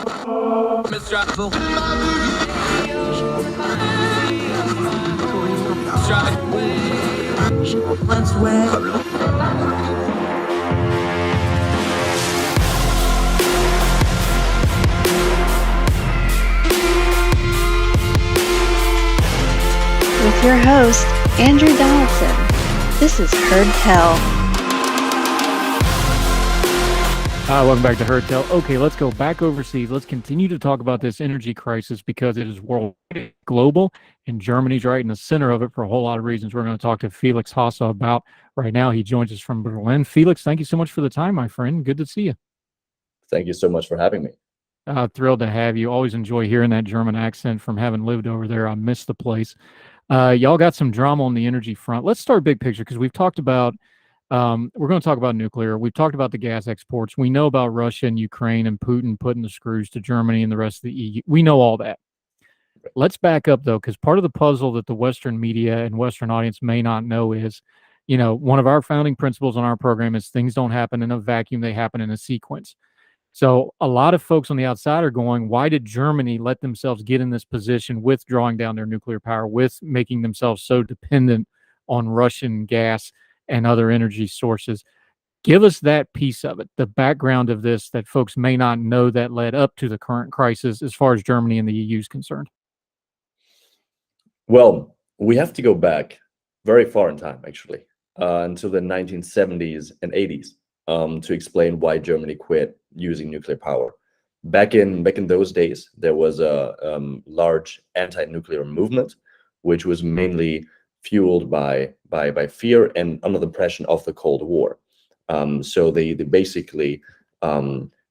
With your host, Andrew Donaldson. This is Heard Tell. Welcome back to Heard Tell. Okay, let's go back overseas. Let's continue to talk about this energy crisis because it is worldwide, global, and Germany's right in the center of it for a whole lot of reasons. We're going to talk to Felix Hosse about right now. He joins us from Berlin. Felix, thank you so much for the time, my friend. Good to see you. Thank you so much for having me. Thrilled to have you. Always enjoy hearing that German accent from having lived over there. I miss the place. Y'all got some drama on the energy front. Let's start big picture because we've talked about, we're going to talk about nuclear. We've talked about the gas exports. We know about Russia and Ukraine and Putin putting the screws to Germany and the rest of the EU. We know all that. Let's back up, though, because part of the puzzle that the Western media and Western audience may not know is, you know, one of our founding principles on our program is things don't happen in a vacuum. They happen in a sequence. So a lot of folks on the outside are going, why did Germany let themselves get in this position with drawing down their nuclear power, with making themselves so dependent on Russian gas and other energy sources? Give us that piece of it, the background of this that folks may not know that led up to the current crisis as far as Germany and the EU is concerned. Well, we have to go back very far in time, actually, until the 1970s and 80s. To explain why Germany quit using nuclear power. Back in those days, there was a large anti-nuclear movement, which was mainly fueled by fear and under the pressure of the Cold War. So they basically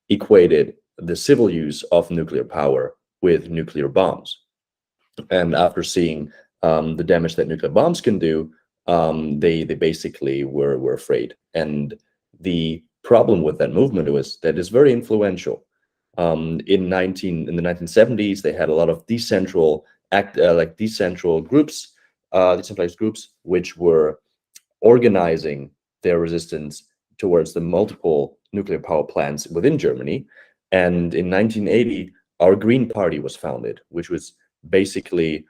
equated the civil use of nuclear power with nuclear bombs. And after seeing the damage that nuclear bombs can do, they basically were afraid. And the problem with that movement was that it's very influential. In the 1970s, they had a lot of decentralized groups, which were organizing their resistance towards the multiple nuclear power plants within Germany. And in 1980, our Green Party was founded, which was basically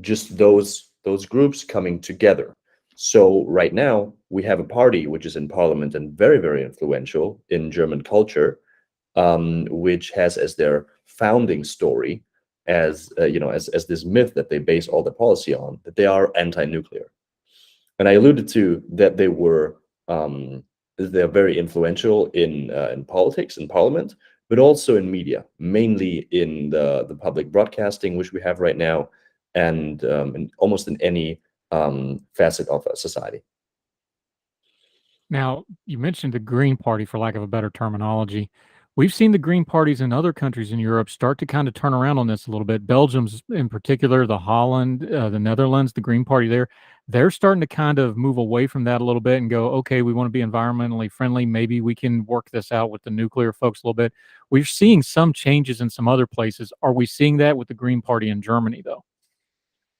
just those groups coming together. So right now we have a party which is in parliament and very, very influential in German culture, which has as their founding story, as this myth that they base all their policy on, that they are anti-nuclear. And I alluded to that they're very influential in politics, in parliament, but also in media, mainly in the public broadcasting, which we have right now, and almost in any facet of society. Now, you mentioned the Green Party, for lack of a better terminology. We've seen the Green parties in other countries in Europe start to kind of turn around on this a little bit. Belgium's in particular, the Holland, the Netherlands, the Green Party there, they're starting to kind of move away from that a little bit and go, okay, we want to be environmentally friendly. Maybe we can work this out with the nuclear folks a little bit. We're seeing some changes in some other places. Are we seeing that with the Green Party in Germany, though?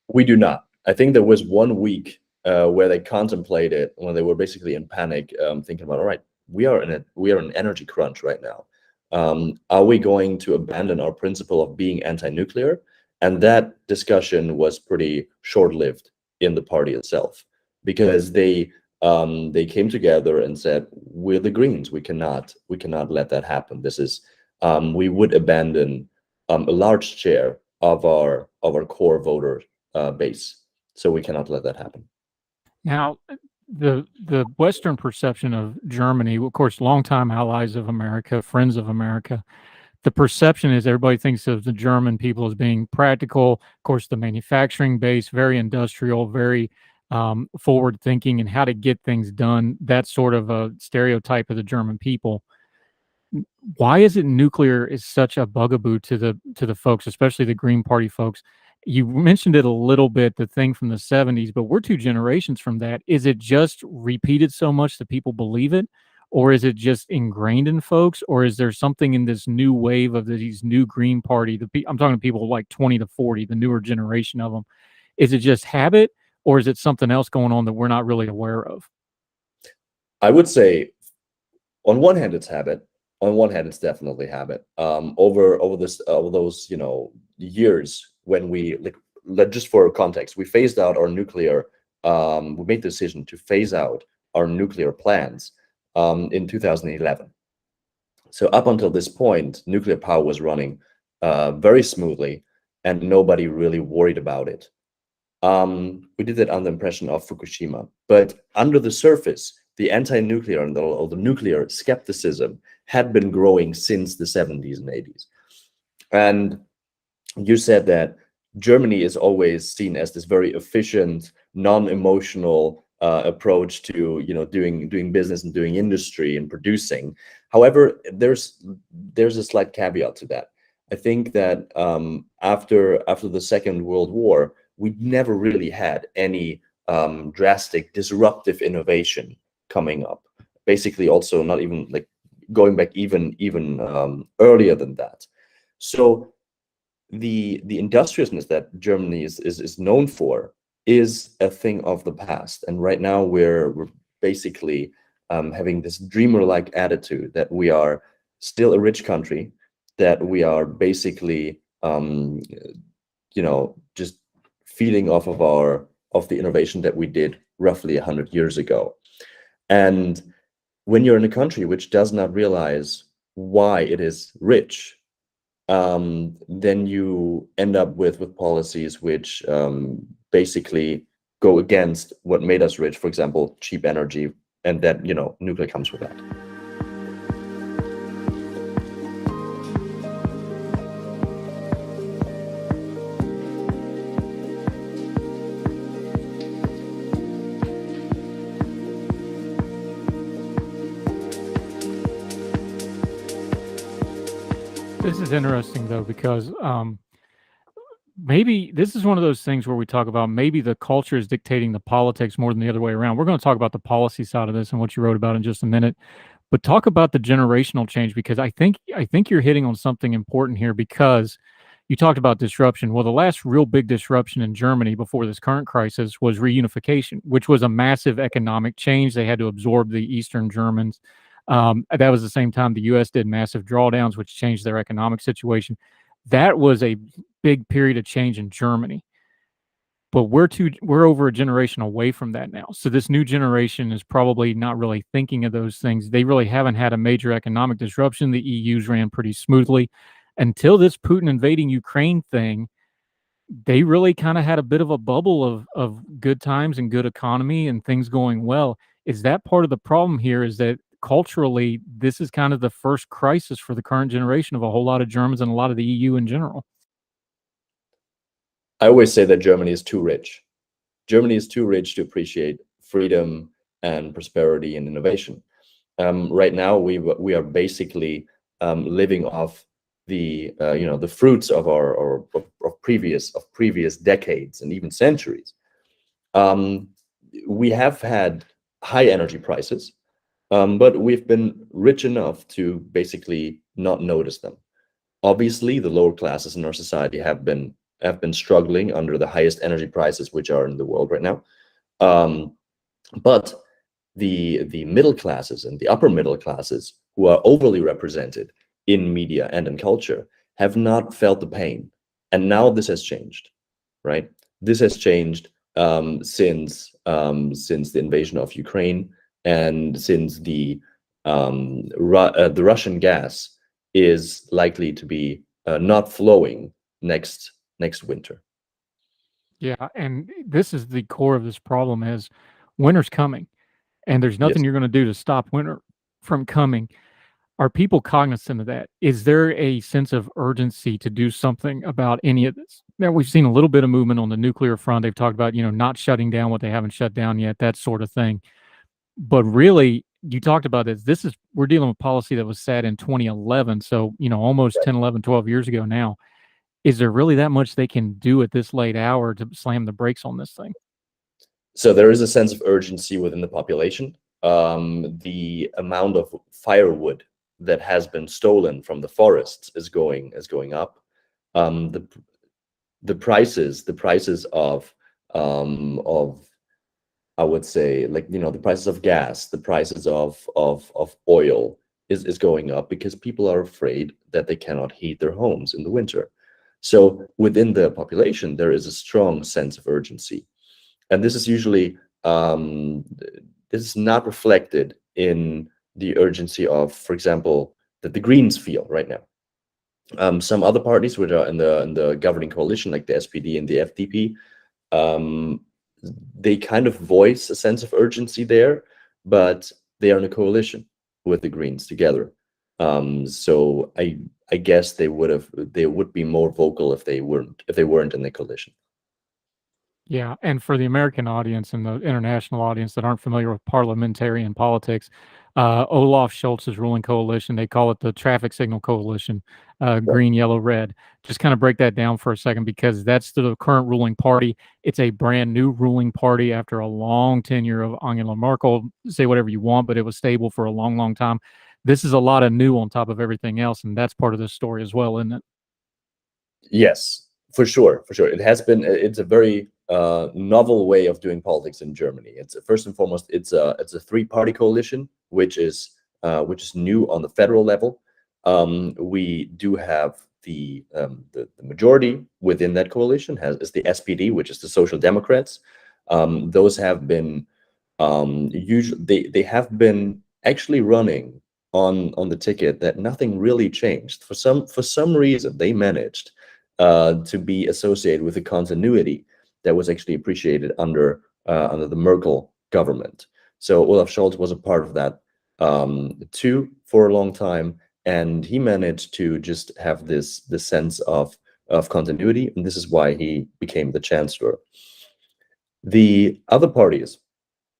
We do not. I think there was 1 week where they contemplated, when they were basically in panic, thinking about, all right, we are in an energy crunch right now. Are we going to abandon our principle of being anti-nuclear? And that discussion was pretty short-lived in the party itself, because they came together and said, we're the Greens, we cannot let that happen. This is we would abandon a large share of our core voter base, so we cannot let that happen. Now, the Western perception of Germany, of course, longtime allies of America, friends of America, the perception is everybody thinks of the German people as being practical. Of course, the manufacturing base, very industrial, very forward thinking and how to get things done. That's sort of a stereotype of the German people. Why is it nuclear is such a bugaboo to the folks, especially the Green Party folks? You mentioned it a little bit, the thing from the 70s, but we're 2 generations from that. Is it just repeated so much that people believe it? Or is it just ingrained in folks? Or is there something in this new wave of these new Green Party? I'm talking to people like 20 to 40, the newer generation of them. Is it just habit, or is it something else going on that we're not really aware of? I would say, on one hand, it's habit. On one hand, it's definitely habit. Over those years, when we just for context, we phased out our nuclear. We made the decision to phase out our nuclear plants in 2011. So up until this point, nuclear power was running very smoothly, and nobody really worried about it. We did that under the impression of Fukushima, but under the surface, the anti-nuclear or the nuclear skepticism had been growing since the 70s and 80s. And you said that Germany is always seen as this very efficient, non-emotional approach to doing business and doing industry and producing. However, there's a slight caveat to that. I think that after the Second World War, we never really had any drastic disruptive innovation coming up. Basically, also not even like going back even earlier than that. So the industriousness that Germany is known for is a thing of the past, and right now we're basically having this dreamer-like attitude that we are still a rich country, that we are basically just feeding off of the innovation that we did roughly 100 years ago. And when you're in a country which does not realize why it is rich, then you end up with policies which basically go against what made us rich. For example, cheap energy, and that nuclear comes with that. This is interesting, though, because maybe this is one of those things where we talk about maybe the culture is dictating the politics more than the other way around. We're going to talk about the policy side of this and what you wrote about in just a minute, but talk about the generational change, because I think you're hitting on something important here, because you talked about disruption. Well, the last real big disruption in Germany before this current crisis was reunification, which was a massive economic change. They had to absorb the Eastern Germans. That was the same time the U.S. did massive drawdowns, which changed their economic situation. That was a big period of change in Germany. But we're over a generation away from that now. So this new generation is probably not really thinking of those things. They really haven't had a major economic disruption. The EU's ran pretty smoothly until this Putin invading Ukraine thing. They really kind of had a bit of a bubble of good times and good economy and things going well. Is that part of the problem here, is that culturally, this is kind of the first crisis for the current generation of a whole lot of Germans and a lot of the EU in general? I always say that Germany is too rich. Germany is too rich to appreciate freedom and prosperity and innovation. Right now, we are basically living off the the fruits of our previous decades and even centuries. We have had high energy prices, but we've been rich enough to basically not notice them. Obviously, the lower classes in our society have been struggling under the highest energy prices which are in the world right now. But the middle classes and the upper middle classes, who are overly represented in media and in culture, have not felt the pain. And now this has changed, right? This has changed since the invasion of Ukraine, and since the Russian gas is likely to be not flowing next winter. Yeah, and this is the core of this problem: is winter's coming, and there's nothing you're going to do to stop winter from coming. Are people cognizant of that? Is there a sense of urgency to do something about any of this? Now, we've seen a little bit of movement on the nuclear front. They've talked about, not shutting down what they haven't shut down yet, that sort of thing. But really, you talked about this. We're dealing with policy that was set in 2011. So, almost 10, 11, 12 years ago now. Is there really that much they can do at this late hour to slam the brakes on this thing? So there is a sense of urgency within the population. The amount of firewood that has been stolen from the forests is going up. The prices of I would say, the prices of gas, the prices of oil, is going up because people are afraid that they cannot heat their homes in the winter. So within the population, there is a strong sense of urgency. And this is usually, this is not reflected in the urgency of, for example, that the Greens feel right now. Some other parties which are in the governing coalition, like the SPD and the FDP, they kind of voice a sense of urgency there, but they are in a coalition with the Greens together. So I guess they would be more vocal if they weren't in the coalition. Yeah, and for the American audience and the international audience that aren't familiar with parliamentarian politics, Olaf Scholz's ruling coalition, they call it the traffic signal coalition, green, yellow, red. Just kind of break that down for a second, because that's the current ruling party. It's a brand new ruling party after a long tenure of Angela Merkel. Say whatever you want, but it was stable for a long, long time. This is a lot of new on top of everything else, and that's part of this story as well, isn't it? Yes, for sure. It's a very novel way of doing politics in Germany. It's first and foremost, it's a three-party coalition, which is new on the federal level. We do have the majority within that coalition is the SPD, which is the Social Democrats. Those have been usually they have been actually running on the ticket that nothing really changed. For some reason, they managed to be associated with the continuity that was actually appreciated under the Merkel government. So Olaf Scholz was a part of that too for a long time, and he managed to just have this sense of continuity, and this is why he became the chancellor. The other parties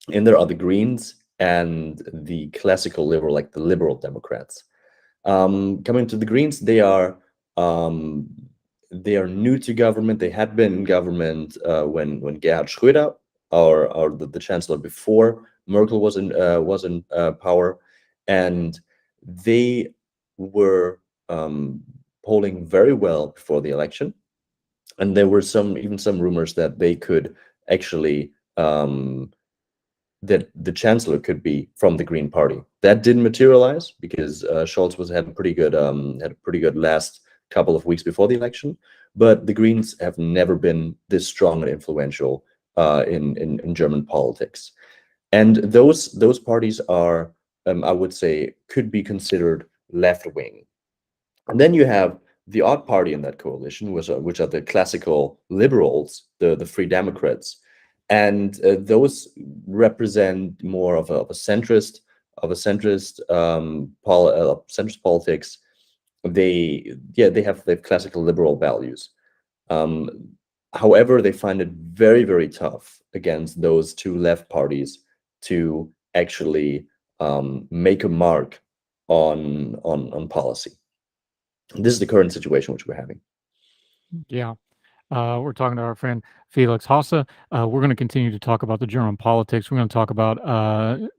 in there are the Greens and the classical liberal, like the Liberal Democrats. Coming to the Greens, they are new to government. They had been in government when Gerhard Schröder, or the chancellor before Merkel was in power, and they were polling very well before the election. And there were even some rumors that they could actually that the chancellor could be from the Green Party. That didn't materialize because Scholz had a pretty good last couple of weeks before the election. But the Greens have never been this strong and influential in German politics, and those parties are, I would say, could be considered left wing. And then you have the odd party in that coalition, which are the classical liberals, the Free Democrats, and those represent more of a centrist politics. They have classical liberal values. However, they find it very, very tough against those two left parties to actually make a mark on policy. This is the current situation which we're having. Yeah. We're talking to our friend Felix Hosse. We're going to continue to talk about the German politics. We're going to talk about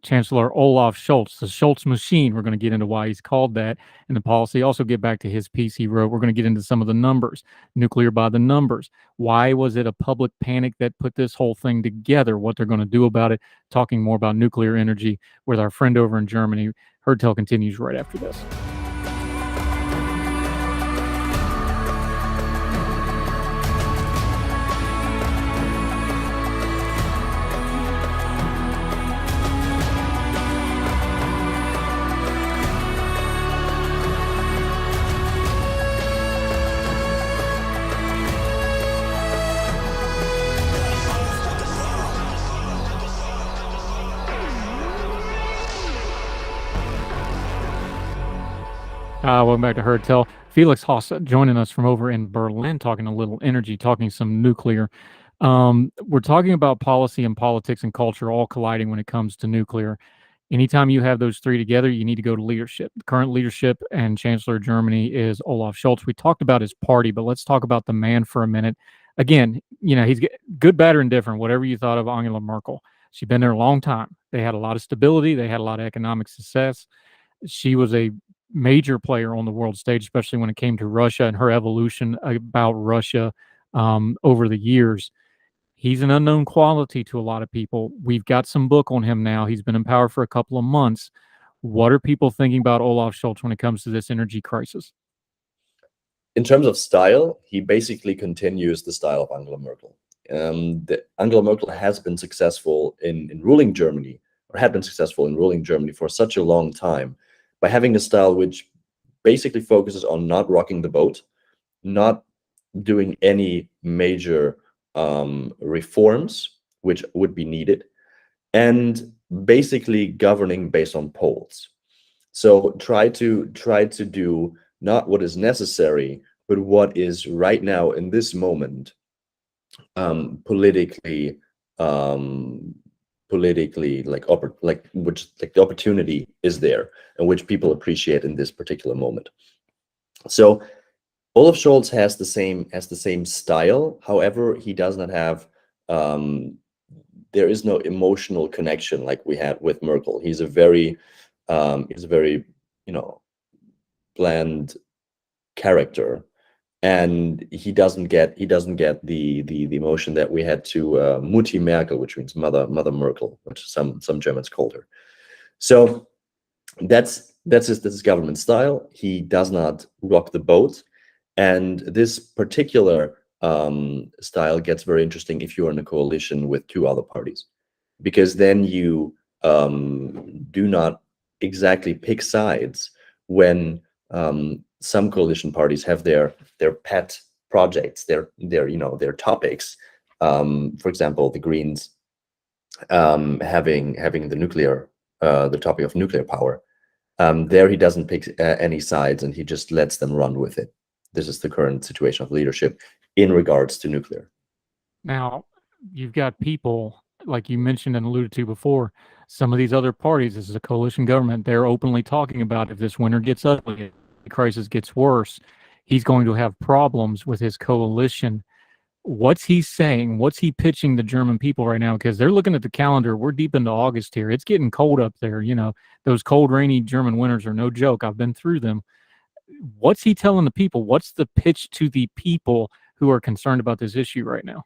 Chancellor Olaf Scholz, the Scholz machine. We're going to get into why he's called that and the policy. Also get back to his piece he wrote. We're going to get into some of the numbers, nuclear by the numbers. Why was it a public panic that put this whole thing together? What they're going to do about it. Talking more about nuclear energy with our friend over in Germany. Herd Tell continues right after this. Welcome back to Herd Tell. Felix Hosse joining us from over in Berlin, talking a little energy, talking some nuclear. We're talking about policy and politics and culture all colliding when it comes to nuclear. Anytime you have those three together, you need to go to leadership. The current leadership and Chancellor of Germany is Olaf Scholz. We talked about his party, but let's talk about the man for a minute. Again, he's good, bad, or indifferent, whatever you thought of Angela Merkel. She's been there a long time. They had a lot of stability. They had a lot of economic success. She was a major player on the world stage, especially when it came to Russia and her evolution about Russia over the years. He's an unknown quality to a lot of people. We've got some book on him now. He's been in power for a couple of months. What are people thinking about Olaf Scholz when it comes to this energy crisis? In terms of style, he basically continues the style of Angela Merkel. Angela Merkel has been successful in ruling Germany, or had been successful in ruling Germany for such a long time, by having a style which basically focuses on not rocking the boat, not doing any major reforms which would be needed, and basically governing based on polls. So try to do not what is necessary, but what is right now in this moment politically which the opportunity is there and which people appreciate in this particular moment. So Olaf Scholz has the same style. However, he does not have there is no emotional connection like we had with Merkel. He's a very bland character, and he doesn't get the emotion that we had to Mutti Merkel, which means mother Merkel, which some Germans called her. So that's his government style. He does not rock the boat, and this particular style gets very interesting if you're in a coalition with two other parties, because then you do not exactly pick sides when some coalition parties have their pet projects, their topics. For example, the Greens having the topic of nuclear power. There he doesn't pick any sides, and he just lets them run with it. This is the current situation of leadership in regards to nuclear. Now, you've got people, like you mentioned and alluded to before, some of these other parties, this is a coalition government, they're openly talking about if this winter gets ugly, if the crisis gets worse, he's going to have problems with his coalition. What's he saying? What's he pitching the German people right now? Because they're looking at the calendar. We're deep into August here. It's getting cold up there. Those cold, rainy German winters are no joke. I've been through them. What's he telling the people? What's the pitch to the people who are concerned about this issue right now?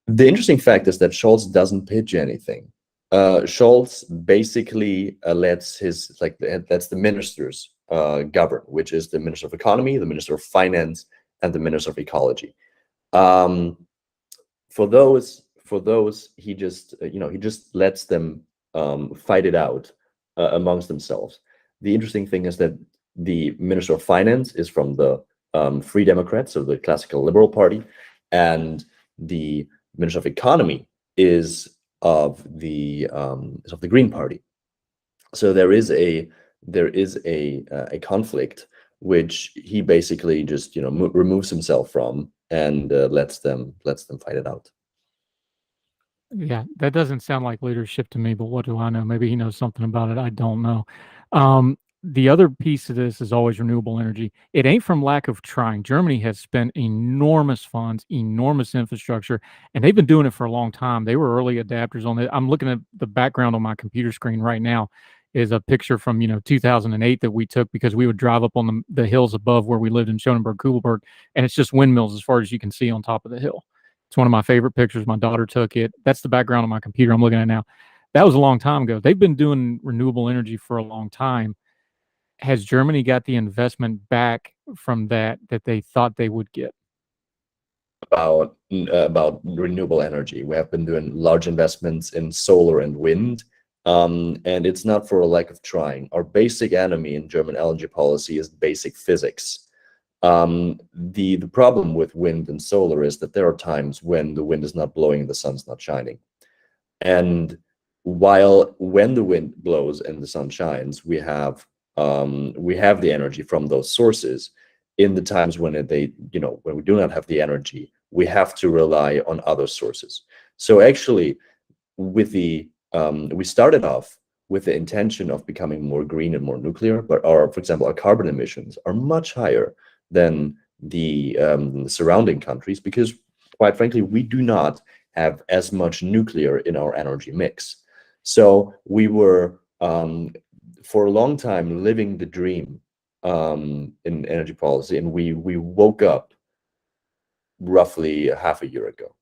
The interesting fact is that Scholz doesn't pitch anything. Scholz basically lets the ministers govern, which is the Minister of Economy, the Minister of Finance, and the Minister of Ecology. For those, he just lets them fight it out amongst themselves. The interesting thing is that the Minister of Finance is from the Free Democrats, so the classical Liberal Party, and the Minister of Economy is of the Green Party. So there is a conflict which he basically just removes himself from and lets them fight it out. Yeah, that doesn't sound like leadership to me, but what do I know? Maybe he knows something about it. I don't know. The other piece of this is always renewable energy. It ain't from lack of trying. Germany has spent enormous funds, enormous infrastructure, and they've been doing it for a long time. They were early adapters on it. I'm looking at the background on my computer screen right now is a picture from 2008 that we took because we would drive up on the hills above where we lived in Schonenberg-Kubelberg, and it's just windmills as far as you can see on top of the hill. It's one of my favorite pictures. My daughter took it. That's the background on my computer I'm looking at now. That was a long time ago. They've been doing renewable energy for a long time. Has Germany got the investment back from that they thought they would get? About renewable energy, we have been doing large investments in solar and wind, and it's not for a lack of trying. Our basic enemy in German energy policy is basic physics. The problem with wind and solar is that there are times when the wind is not blowing and the sun's not shining, and when the wind blows and the sun shines, we have the energy from those sources. In the times when when we do not have the energy, we have to rely on other sources. So actually, we started off with the intention of becoming more green and more nuclear, but for example, our carbon emissions are much higher than the surrounding countries because, quite frankly, we do not have as much nuclear in our energy mix. So we were for a long time living the dream in energy policy, and we woke up roughly half a year ago.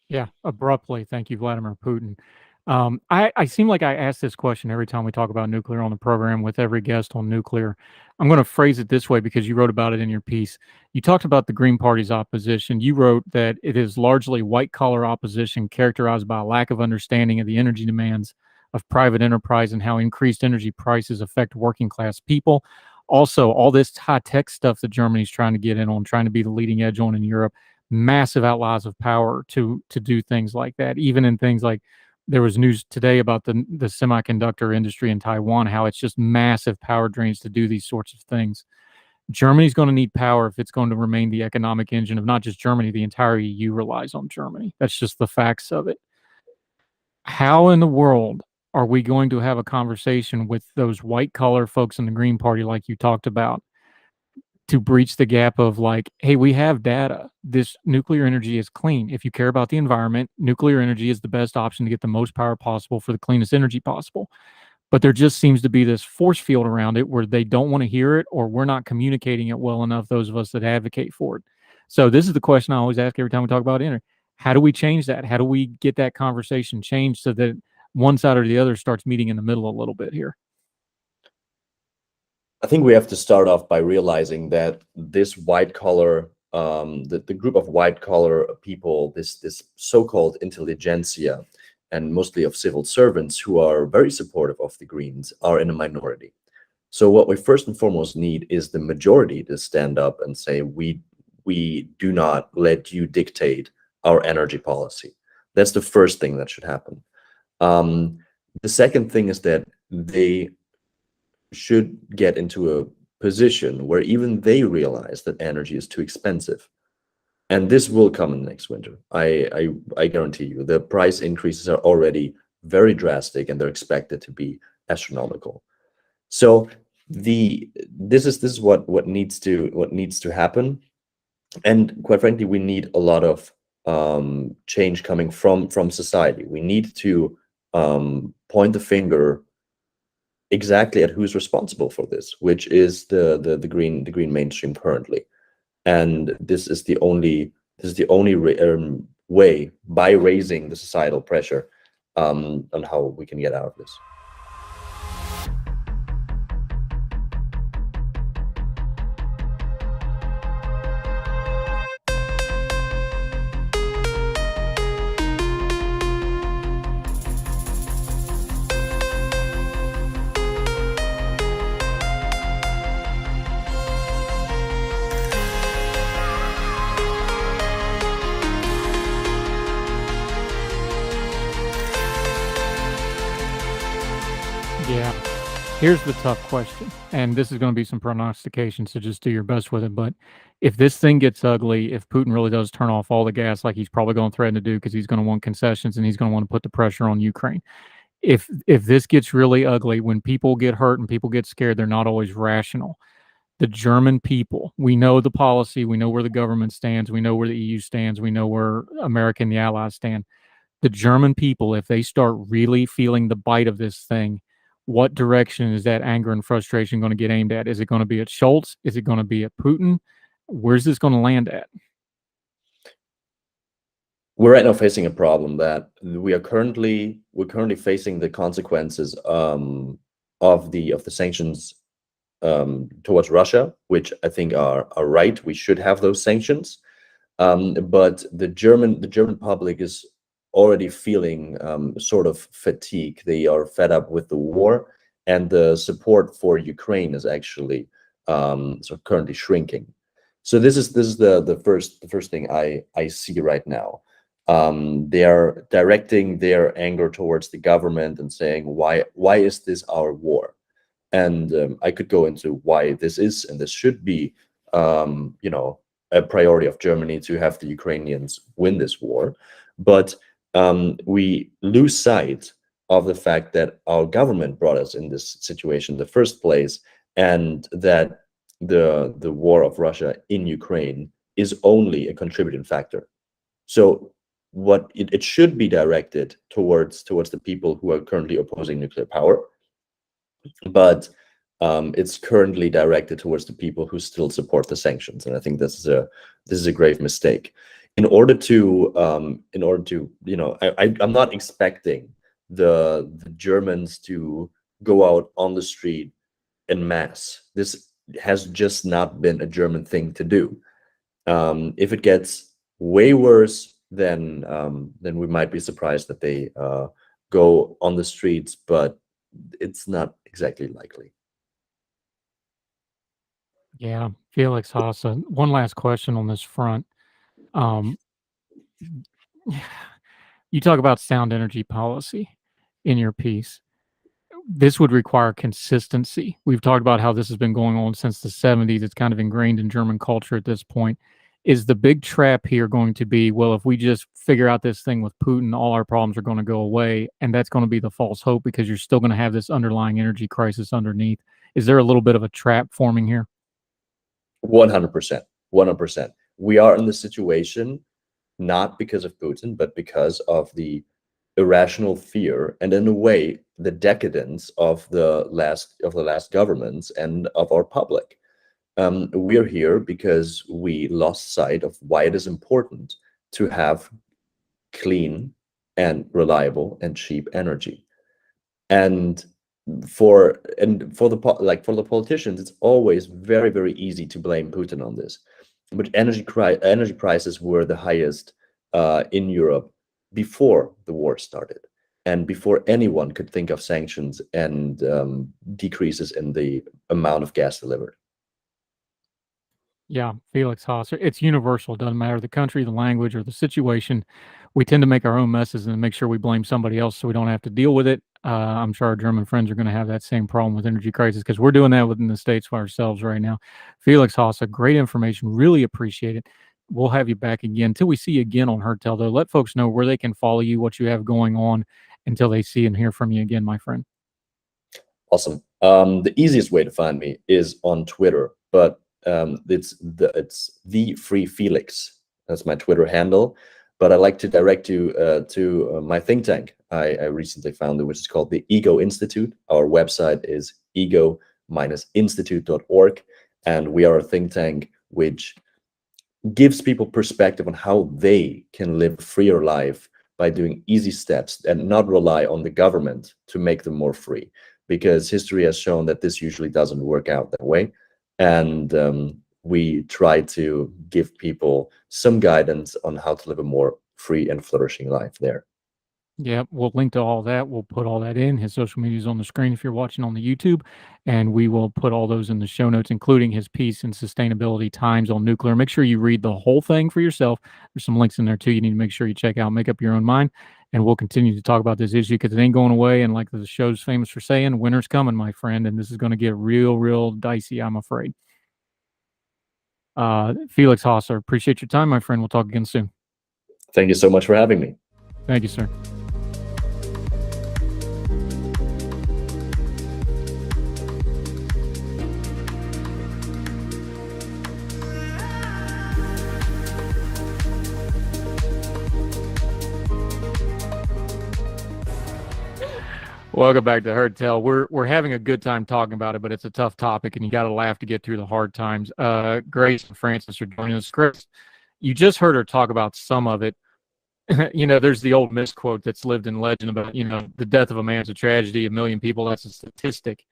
Yeah, abruptly. Thank you, Vladimir Putin. I seem like I ask this question every time we talk about nuclear on the program with every guest on nuclear. I'm going to phrase it this way because you wrote about it in your piece. You talked about the Green Party's opposition. You wrote that it is largely white-collar opposition characterized by a lack of understanding of the energy demands of private enterprise and how increased energy prices affect working-class people. Also, all this high-tech stuff that Germany's trying to get in on, trying to be the leading edge on in Europe, massive outlaws of power to do things like that, even in things like there was news today about the semiconductor industry in Taiwan, how it's just massive power drains to do these sorts of things. Germany's going to need power if it's going to remain the economic engine of not just Germany, the entire EU relies on Germany. That's just the facts of it. How in the world are we going to have a conversation with those white collar folks in the Green Party, like you talked about, to breach the gap of like, hey, we have data. This nuclear energy is clean. If you care about the environment, nuclear energy is the best option to get the most power possible for the cleanest energy possible. But there just seems to be this force field around it where they don't want to hear it, or we're not communicating it well enough, those of us that advocate for it. So this is the question I always ask every time we talk about energy. How do we change that? How do we get that conversation changed so that one side or the other starts meeting in the middle a little bit here? I think we have to start off by realizing that this white collar, the group of white collar people, this so-called intelligentsia, and mostly of civil servants who are very supportive of the Greens, are in a minority. So what we first and foremost need is the majority to stand up and say, we do not let you dictate our energy policy. That's the first thing that should happen. The second thing is that they should get into a position where even they realize that energy is too expensive. And this will come in next winter. I guarantee you. The price increases are already very drastic and they're expected to be astronomical. So this is what needs to happen. And quite frankly, we need a lot of change coming from society. We need to point the finger exactly at who's responsible for this, which is the green mainstream currently. And this is the only way, by raising the societal pressure, on how we can get out of this. Yeah. Here's the tough question, and this is going to be some prognostication, so just do your best with it. But if this thing gets ugly, if Putin really does turn off all the gas like he's probably going to threaten to do, because he's going to want concessions and he's going to want to put the pressure on Ukraine. If this gets really ugly, when people get hurt and people get scared, they're not always rational. The German people, we know the policy, we know where the government stands, we know where the EU stands, we know where America and the Allies stand. The German people, if they start really feeling the bite of this thing, what direction is that anger and frustration going to get aimed at? Is it going to be at Scholz? Is it going to be at Putin? Where's this going to land at? We're right now facing a problem that we're currently facing the consequences of the sanctions towards Russia, which I think are right. We should have those sanctions, but the German public is already feeling sort of fatigue. They are fed up with the war, and the support for Ukraine is actually sort of currently shrinking. So this is the first thing I see right now. They are directing their anger towards the government and saying, why is this our war? And I could go into why this is, and this should be a priority of Germany to have the Ukrainians win this war. But we lose sight of the fact that our government brought us in this situation in the first place, and that the war of Russia in Ukraine is only a contributing factor. So what it should be directed towards the people who are currently opposing nuclear power, but it's currently directed towards the people who still support the sanctions, and I think this is a grave mistake. In order to I'm not expecting the Germans to go out on the street en masse. This has just not been a German thing to do. If it gets way worse, then we might be surprised that they go on the streets, but it's not exactly likely. Yeah, Felix Hosse. One last question on this front. You talk about sound energy policy in your piece. This would require consistency. We've talked about how this has been going on since the 70s. It's kind of ingrained in German culture at this point. Is the big trap here going to be, well, if we just figure out this thing with Putin, all our problems are going to go away, and that's going to be the false hope because you're still going to have this underlying energy crisis underneath? Is there a little bit of a trap forming here? 100%. 100%. We are in the situation not because of Putin, but because of the irrational fear and, in a way, the decadence of the last governments and of our public. We're here because we lost sight of why it is important to have clean and reliable and cheap energy. And for the politicians, it's always very, very easy to blame Putin on this. But energy prices were the highest in Europe before the war started, and before anyone could think of sanctions and decreases in the amount of gas delivered. Yeah, Felix Hosse. It's universal. It doesn't matter the country, the language, or the situation. We tend to make our own messes and make sure we blame somebody else so we don't have to deal with it. I'm sure our German friends are going to have that same problem with energy crisis because we're doing that within the States for ourselves right now. Felix Hosse, great information. Really appreciate it. We'll have you back again. Until we see you again on Heard Tell, though, let folks know where they can follow you, what you have going on until they see and hear from you again, my friend. Awesome. The easiest way to find me is on Twitter, but it's the Free Felix. That's my Twitter handle. But I'd like to direct you to my think tank I recently founded, which is called the Ego Institute. Our website is ego-institute.org, and we are a think tank which gives people perspective on how they can live a freer life by doing easy steps and not rely on the government to make them more free, because history has shown that this usually doesn't work out that way. And we try to give people some guidance on how to live a more free and flourishing life there. Yeah, we'll link to all that. We'll put all that in. His social media is on the screen if you're watching on the YouTube, and we will put all those in the show notes, including his piece in Sustainability Times on nuclear. Make sure you read the whole thing for yourself. There's some links in there too. You need to make sure you check out, make up your own mind, and we'll continue to talk about this issue because it ain't going away. And like the show's famous for saying, winter's coming, my friend, and this is going to get real, real dicey, I'm afraid. Felix Hosse, appreciate your time, my friend. We'll talk again soon. Thank you so much for having me. Thank you, sir. Welcome back to Heard Tell. We're having a good time talking about it, but it's a tough topic, and you got to laugh to get through the hard times. Grace and Francis are joining us. Grace, you just heard her talk about some of it. You know, there's the old misquote that's lived in legend about, you know, the death of a man's a tragedy, 1 million people, that's a statistic.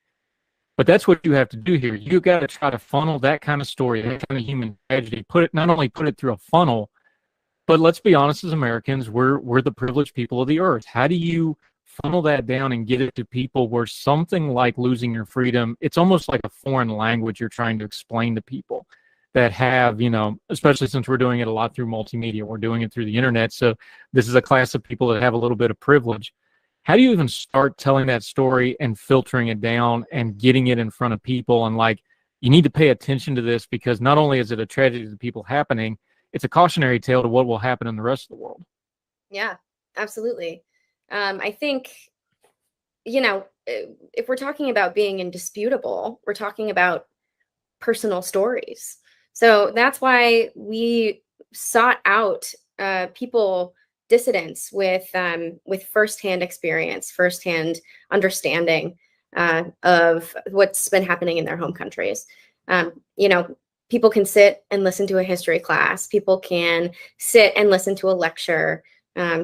But that's what you have to do here. You got to try to funnel that kind of story, that kind of human tragedy, not only put it through a funnel, but let's be honest, as Americans, we're the privileged people of the earth. How do you funnel that down and get it to people where something like losing your freedom, it's almost like a foreign language you're trying to explain to people that have, you know, especially since we're doing it a lot through multimedia, we're doing it through the internet. So this is a class of people that have a little bit of privilege. How do you even start telling that story and filtering it down and getting it in front of people? And like, you need to pay attention to this because not only is it a tragedy to the people happening, it's a cautionary tale to what will happen in the rest of the world. Yeah, absolutely. I think, you know, if we're talking about being indisputable, we're talking about personal stories. So that's why we sought out people, dissidents with firsthand experience, firsthand understanding of what's been happening in their home countries. You know, people can sit and listen to a history class. People can sit and listen to a lecture.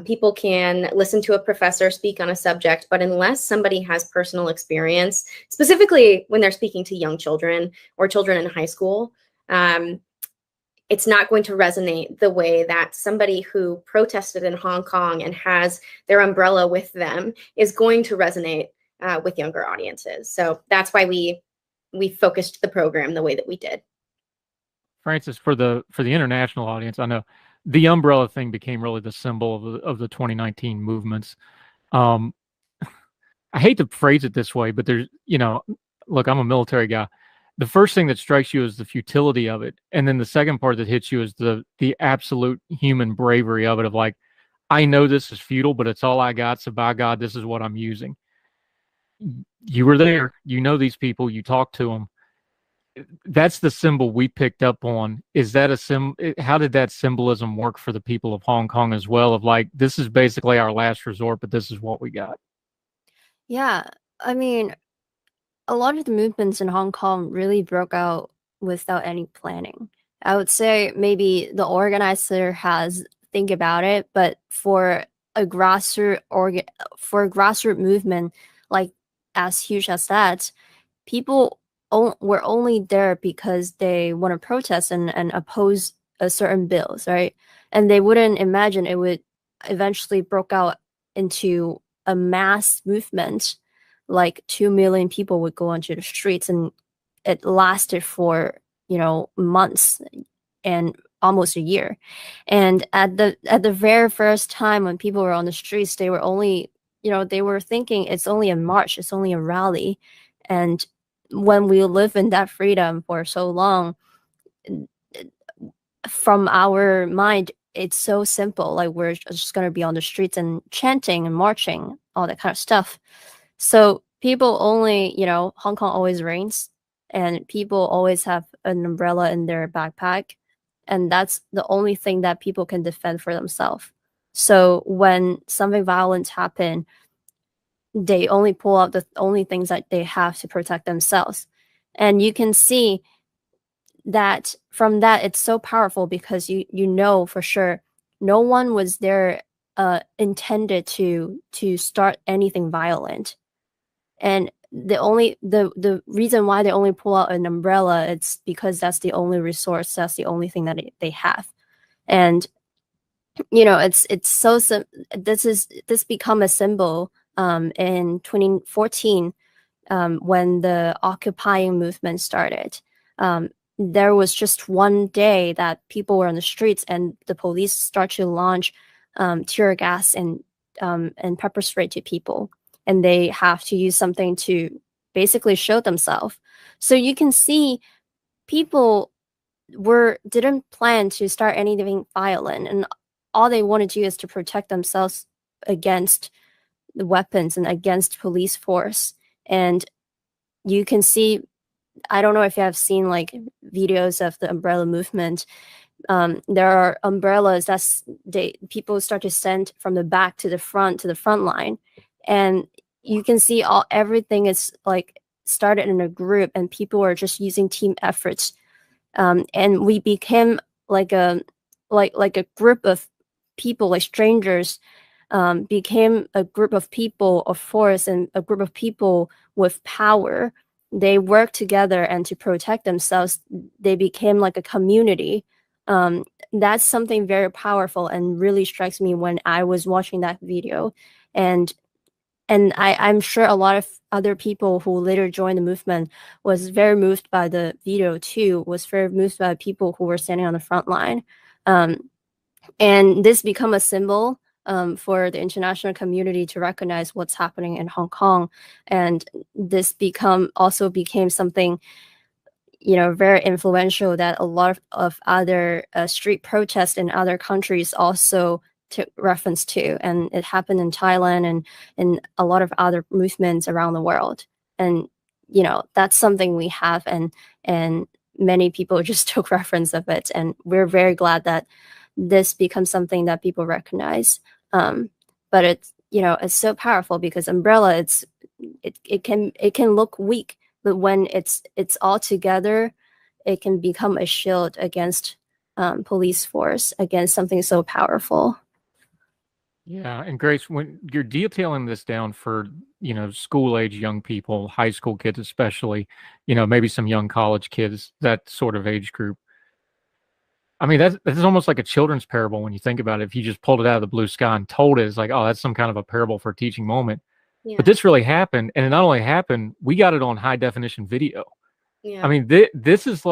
People can listen to a professor speak on a subject, but unless somebody has personal experience, specifically when they're speaking to young children or children in high school, it's not going to resonate the way that somebody who protested in Hong Kong and has their umbrella with them is going to resonate with younger audiences. So that's why we focused the program the way that we did. Francis, for the international audience, I know the umbrella thing became really the symbol of the 2019 movements. I hate to phrase it this way, but there's, look, I'm a military guy. The first thing that strikes you is the futility of it, and then the second part that hits you is the absolute human bravery of it. Of like, I know this is futile, but it's all I got. So by God, this is what I'm using. You were there. You know these people. You talked to them. That's the symbol we picked up on. Is that how did that symbolism work for the people of Hong Kong as well? Of like, this is basically our last resort, but this is what we got. Yeah, I mean, a lot of the movements in Hong Kong really broke out without any planning. I would say maybe the organizer has think about it, but for a grassroots movement like as huge as that, people were only there because they want to protest and oppose a certain bills, right? And they wouldn't imagine it would eventually broke out into a mass movement, like 2 million people would go onto the streets, and it lasted for months and almost a year. And at the very first time when people were on the streets, they were only they were thinking it's only a march, it's only a rally. And when we live in that freedom for so long, from our mind, it's so simple. Like, we're just going to be on the streets and chanting and marching, all that kind of stuff. So people only, Hong Kong always rains, and people always have an umbrella in their backpack. And that's the only thing that people can defend for themselves. So when something violent happens, they only pull out the only things that they have to protect themselves. And you can see that from that, it's so powerful because you know for sure no one was there intended to start anything violent. And the reason why they only pull out an umbrella, it's because that's the only resource, that's the only thing that they have. And it's so this become a symbol in 2014 when the occupying movement started. There was just one day that people were on the streets and the police start to launch tear gas and pepper spray to people, and they have to use something to basically show themselves. So you can see people didn't plan to start anything violent, and all they want to do is to protect themselves against the weapons and against police force. And you can see, I don't know if you have seen like videos of the umbrella movement. There are umbrellas people start to send from the back to the front line, and you can see everything is like started in a group, and people are just using team efforts. And we became like a group of people, like strangers, became a group of people of force and a group of people with power. They work together, and to protect themselves, they became like a community. That's something very powerful and really strikes me when I was watching that video. And I'm sure a lot of other people who later joined the movement was very moved by the video too, was very moved by people who were standing on the front line. And this become a symbol for the international community to recognize what's happening in Hong Kong. And this also became something, very influential, that a lot of other street protests in other countries also took reference to. And it happened in Thailand and in a lot of other movements around the world. And, that's something we have, and many people just took reference of it. And we're very glad that this becomes something that people recognize. But it's, it's so powerful because umbrella, it can look weak, but when it's all together, it can become a shield against police force, against something so powerful. Yeah, and Grace, when you're detailing this down for, school age young people, high school kids especially, maybe some young college kids, that sort of age group. I mean, that's almost like a children's parable when you think about it. If you just pulled it out of the blue sky and told it, it's like, oh, that's some kind of a parable for a teaching moment. Yeah. But this really happened, and it not only happened, we got it on high definition video. Yeah. I mean, this is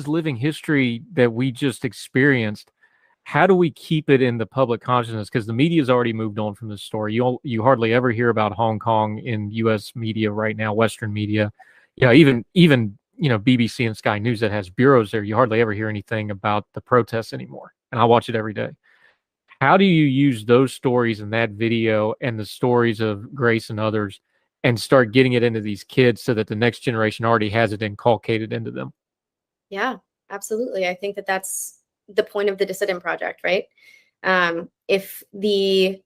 living history that we just experienced. How do we keep it in the public consciousness? Because the media's already moved on from this story. You hardly ever hear about Hong Kong in U.S. media right now, Western media. Even BBC and Sky News that has bureaus there. You hardly ever hear anything about the protests anymore. And I watch it every day. How do you use those stories and that video and the stories of Grace and others and start getting it into these kids so that the next generation already has it inculcated into them? Yeah, absolutely. I think that that's the point of the Dissident Project, right? If the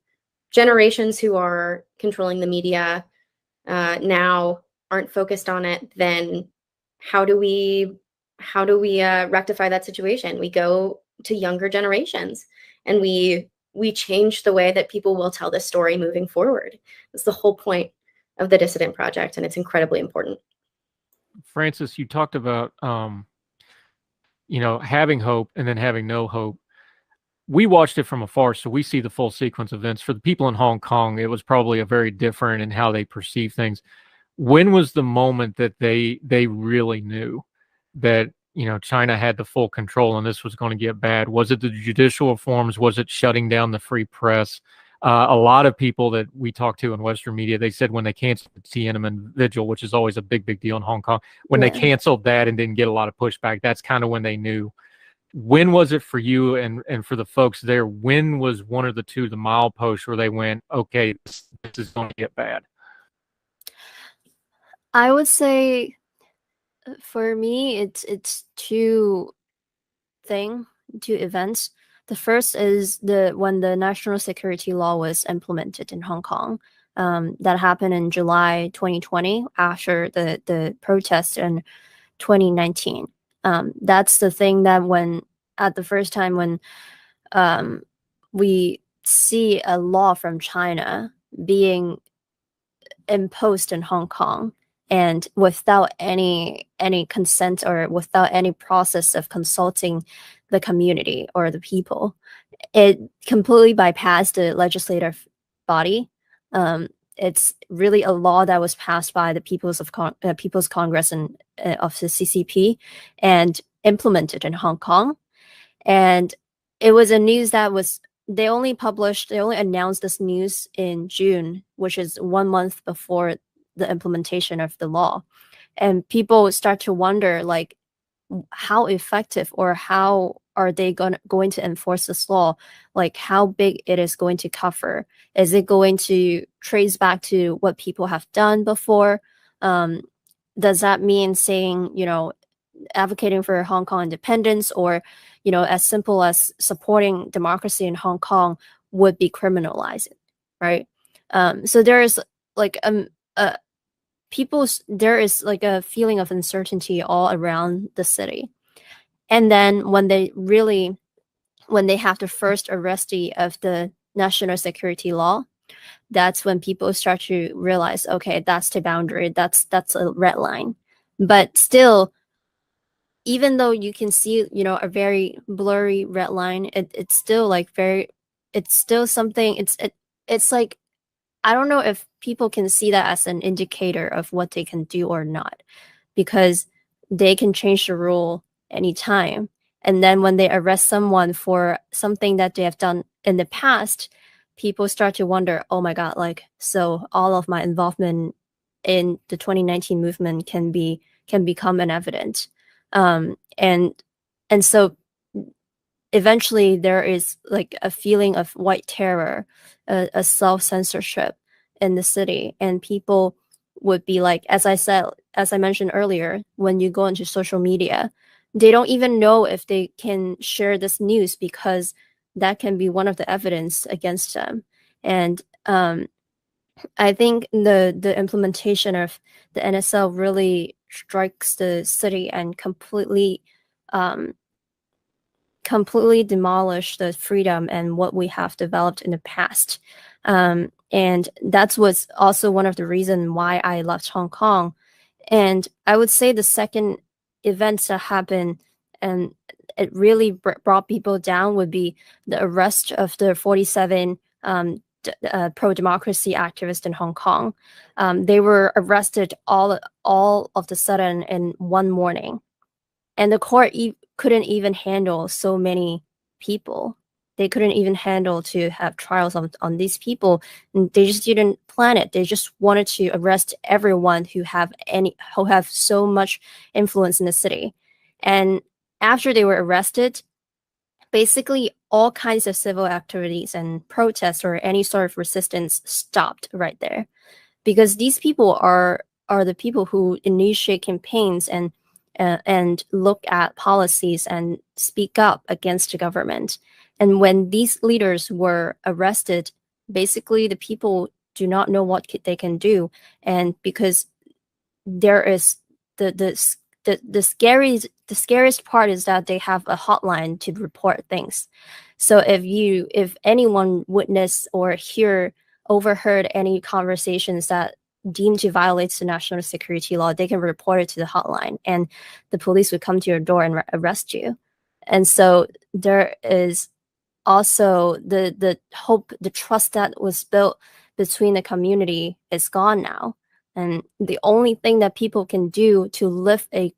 generations who are controlling the media now aren't focused on it, then how do we rectify that situation? We go to younger generations and we change the way that people will tell this story moving forward. That's the whole point of the Dissident Project, and it's incredibly important. Francis, you talked about having hope and then having no hope. We watched it from afar, so we see the full sequence of events. For the people in Hong Kong, it was probably a very different in how they perceive things. When was the moment that they really knew that China had the full control and this was going to get bad? Was it the judicial reforms? Was it shutting down the free press? A lot of people that we talked to in Western media, they said when they canceled the Tiananmen Vigil, which is always a big deal in Hong Kong, when they canceled that and didn't get a lot of pushback, that's kind of when they knew. When was it for you and for the folks there? When was one of the two, the mileposts where they went, okay, this is going to get bad? I would say for me, it's two events. The first is when the national security law was implemented in Hong Kong. That happened in July 2020 after the protest in 2019. That's the thing that at the first time when we see a law from China being imposed in Hong Kong, and without any consent or without any process of consulting the community or the people, it completely bypassed the legislative body. It's really a law that was passed by the People's Congress and of the CCP and implemented in Hong Kong. And it was a news that they only announced this news in June, which is 1 month before the implementation of the law. And people start to wonder, like, how effective or how are they going to enforce this law? Like, how big it is going to cover? Is it going to trace back to what people have done before? Does that mean saying, advocating for Hong Kong independence, or, as simple as supporting democracy in Hong Kong would be criminalized, right? So there is like there is like a feeling of uncertainty all around the city. And then when they have the first arrestee of the national security law, that's when people start to realize, okay, that's the boundary, that's a red line. But still, even though you can see, a very blurry red line, it's still like it's still something. It's like, I don't know if people can see that as an indicator of what they can do or not, because they can change the rule anytime. And then when they arrest someone for something that they have done in the past, people start to wonder, oh my God, like, so all of my involvement in the 2019 movement can become an evidence. And so eventually there is like a feeling of white terror, a self-censorship in the city, and people would be like, as I mentioned earlier, when you go into social media, they don't even know if they can share this news, because that can be one of the evidence against them. And I think the implementation of the NSL really strikes the city and completely completely demolish the freedom and what we have developed in the past. And that was also one of the reasons why I left Hong Kong. And I would say the second events that happened and it really brought people down would be the arrest of the 47 pro-democracy activists in Hong Kong. They were arrested all of the sudden in one morning. And the court couldn't even handle so many people. They couldn't even handle to have trials on these people. And they just didn't plan it. They just wanted to arrest everyone who have so much influence in the city. And after they were arrested, basically all kinds of civil activities and protests or any sort of resistance stopped right there. Because these people are the people who initiate campaigns and look at policies and speak up against the government. And when these leaders were arrested, basically the people do not know what they can do. And because there is the scariest part is that they have a hotline to report things. So if anyone witness or overheard any conversations that deemed to violate the national security law, they can report it to the hotline, and the police would come to your door and arrest you. And so there is also the hope, the trust that was built between the community is gone now. And the only thing that people can do to live a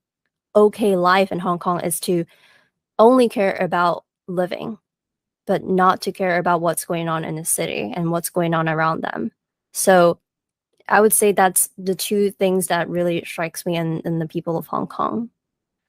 okay life in Hong Kong is to only care about living, but not to care about what's going on in the city and what's going on around them. So I would say that's the two things that really strikes me in the people of Hong Kong.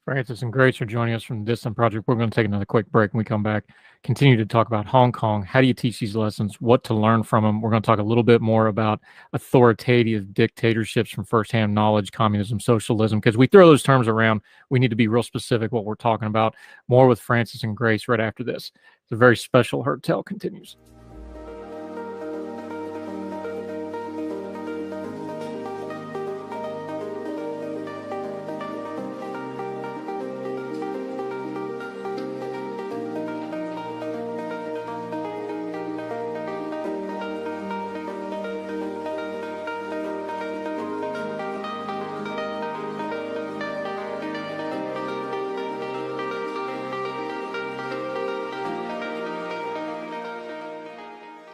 Francis and Grace are joining us from the Dissident Project. We're going to take another quick break. When we come back, continue to talk about Hong Kong. How do you teach these lessons? What to learn from them? We're going to talk a little bit more about authoritative dictatorships from firsthand knowledge, communism, socialism, because we throw those terms around. We need to be real specific what we're talking about. More with Francis and Grace right after this. It's a very special Heard Tell continues.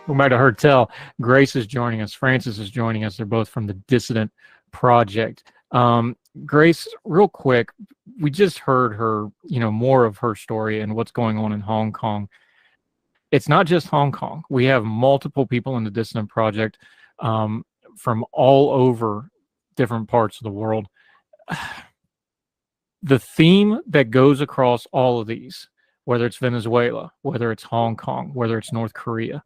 Welcome back to Heard Tell. Grace is joining us. Francis is joining us. They're both from the Dissident Project. Grace, real quick, we just heard her, more of her story and what's going on in Hong Kong. It's not just Hong Kong. We have multiple people in the Dissident Project from all over different parts of the world. The theme that goes across all of these, whether it's Venezuela, whether it's Hong Kong, whether it's North Korea,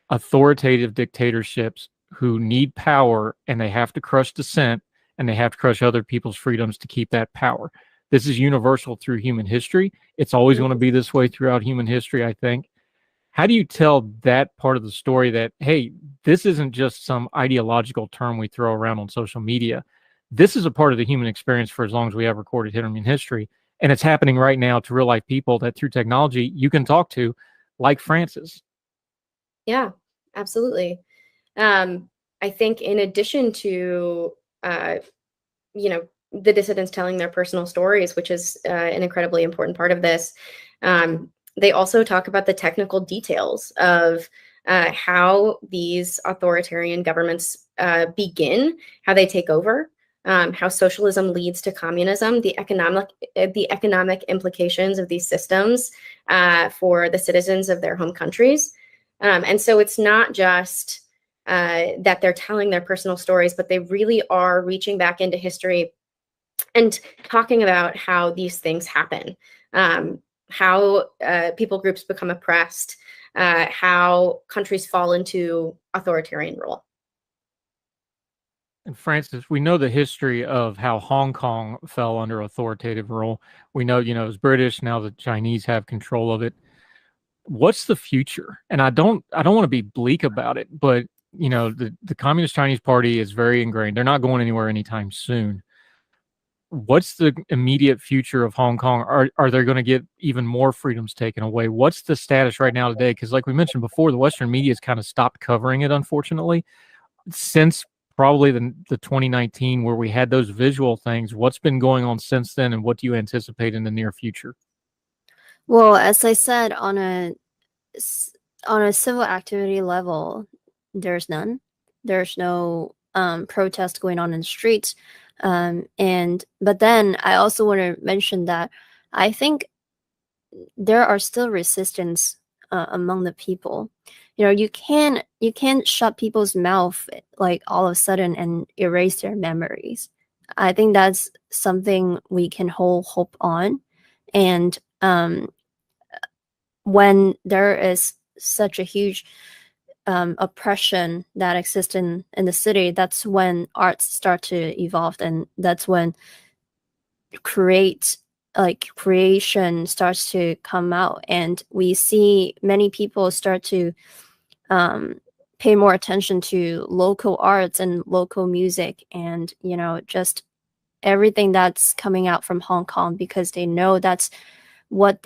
authoritative dictatorships who need power and they have to crush dissent and they have to crush other people's freedoms to keep that power. This is universal through human history. It's always going to be this way throughout human history, I think. How do you tell that part of the story that, hey, this isn't just some ideological term we throw around on social media. This is a part of the human experience for as long as we have recorded human history. And it's happening right now to real life people that through technology you can talk to, like Francis. Yeah, absolutely. I think in addition to, the dissidents telling their personal stories, which is an incredibly important part of this, they also talk about the technical details of how these authoritarian governments begin, how they take over, how socialism leads to communism, the economic implications of these systems for the citizens of their home countries. And so it's not just that they're telling their personal stories, but they really are reaching back into history and talking about how these things happen, how people groups become oppressed, how countries fall into authoritarian rule. And Francis, we know the history of how Hong Kong fell under authoritative rule. We know, it was British. Now the Chinese have control of it. What's the future? And I don't want to be bleak about it, but the Communist Chinese Party is very ingrained. They're not going anywhere anytime soon. what's the immediate future of Hong Kong? Are they going to get even more freedoms taken away? What's the status right now today? Because like we mentioned before, the Western media has kind of stopped covering it, unfortunately, since probably the 2019 where we had those visual things. What's been going on since then, and what do you anticipate in the near future? Well, as I said, on a civil activity level, there's none. There's no protest going on in the streets. But then I also want to mention that I think there are still resistance among the people. You can't shut people's mouth like all of a sudden and erase their memories. I think that's something we can hold hope on. And when there is such a huge oppression that exists in the city, that's when arts start to evolve, and that's when creation starts to come out, and we see many people start to pay more attention to local arts and local music, and just everything that's coming out from Hong Kong, because they know that's what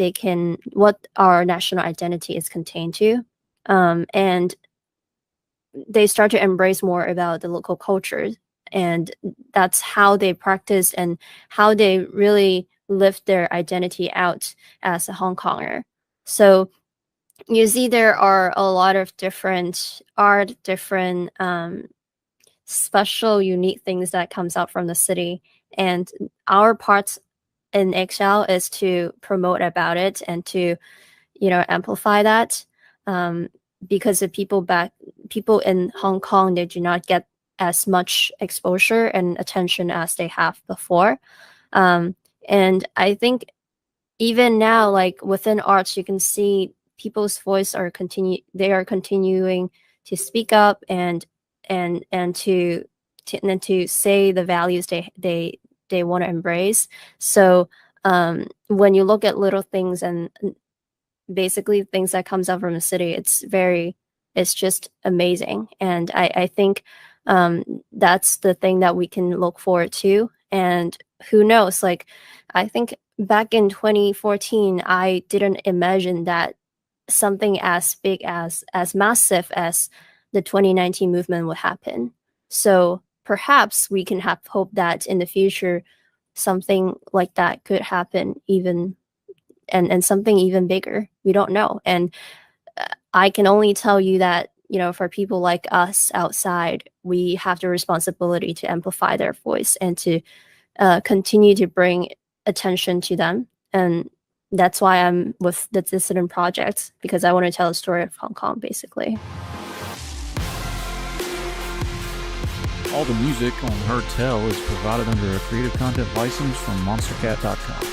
our national identity is contained to, and they start to embrace more about the local culture, and that's how they practice and how they really lift their identity out as a Hong Konger. So you see there are a lot of different art, different special, unique things that comes out from the city, and our part in Excel is to promote about it and to amplify that, because the people in Hong Kong, they do not get as much exposure and attention as they have before, and I think even now, like within arts, you can see people's voice they are continuing to speak up and to say the values they want to embrace. So when you look at little things and basically things that comes out from the city, it's just amazing. And I think that's the thing that we can look forward to. And who knows, like I think back in 2014, I didn't imagine that something as big as massive as the 2019 movement would happen. So perhaps we can have hope that in the future something like that could happen, even and something even bigger. We don't know. And I can only tell you that for people like us outside, we have the responsibility to amplify their voice and to continue to bring attention to them. And that's why I'm with the Dissident project, because I want to tell the story of Hong Kong, basically. All the music on Heard Tell is provided under a Creative Content license from monstercat.com.